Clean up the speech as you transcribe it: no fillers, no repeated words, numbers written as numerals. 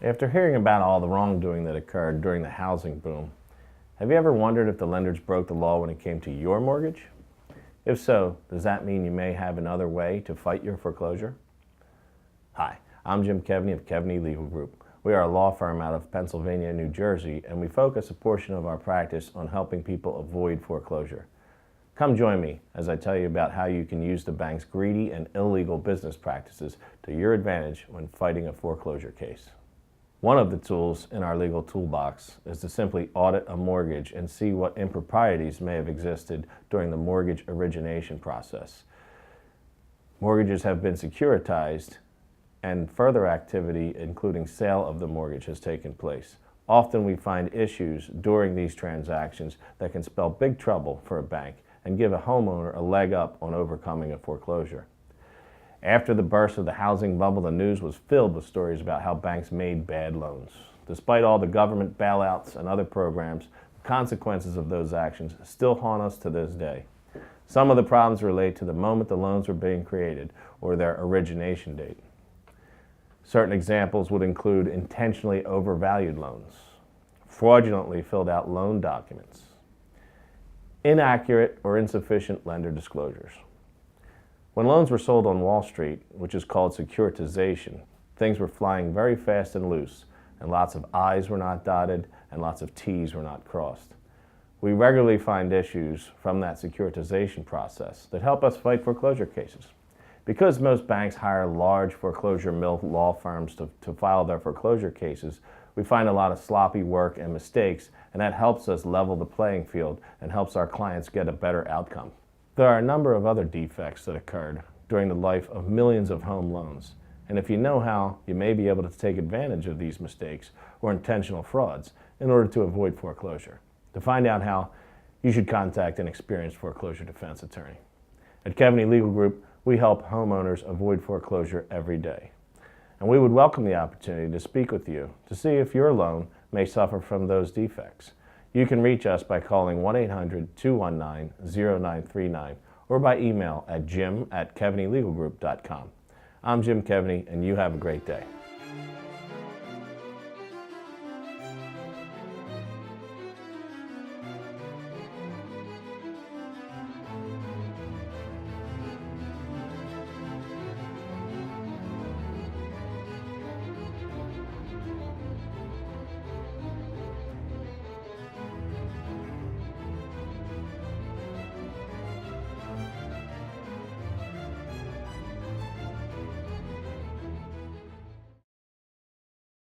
After hearing about all the wrongdoing that occurred during the housing boom, have you ever wondered if the lenders broke the law when it came to your mortgage? If so, does that mean you may have another way to fight your foreclosure? Hi, I'm Jim Keaveney of Keaveney Legal Group. We are a law firm out of Pennsylvania and New Jersey, and we focus a portion of our practice on helping people avoid foreclosure. Come join me as I tell you about how you can use the bank's greedy and illegal business practices to your advantage when fighting a foreclosure case. One of the tools in our legal toolbox is to simply audit a mortgage and see what improprieties may have existed during the mortgage origination process. Mortgages have been securitized, and further activity, including sale of the mortgage, has taken place. Often we find issues during these transactions that can spell big trouble for a bank and give a homeowner a leg up on overcoming a foreclosure. After the burst of the housing bubble, the news was filled with stories about how banks made bad loans. Despite all the government bailouts and other programs, the consequences of those actions still haunt us to this day. Some of the problems relate to the moment the loans were being created or their origination date. Certain examples would include intentionally overvalued loans, fraudulently filled out loan documents, inaccurate or insufficient lender disclosures. When loans were sold on Wall Street, which is called securitization, things were flying very fast and loose, and lots of I's were not dotted and lots of T's were not crossed. We regularly find issues from that securitization process that help us fight foreclosure cases. Because most banks hire large foreclosure mill law firms to file their foreclosure cases, we find a lot of sloppy work and mistakes, and that helps us level the playing field and helps our clients get a better outcome. There are a number of other defects that occurred during the life of millions of home loans, and if you know how, you may be able to take advantage of these mistakes or intentional frauds in order to avoid foreclosure. To find out how, you should contact an experienced foreclosure defense attorney. At Keaveney Legal Group, we help homeowners avoid foreclosure every day. And we would welcome the opportunity to speak with you to see if your loan may suffer from those defects. You can reach us by calling 1-800-219-0939 or by email at jim@keaveneylegalgroup.com. I'm Jim Keaveney, and you have a great day.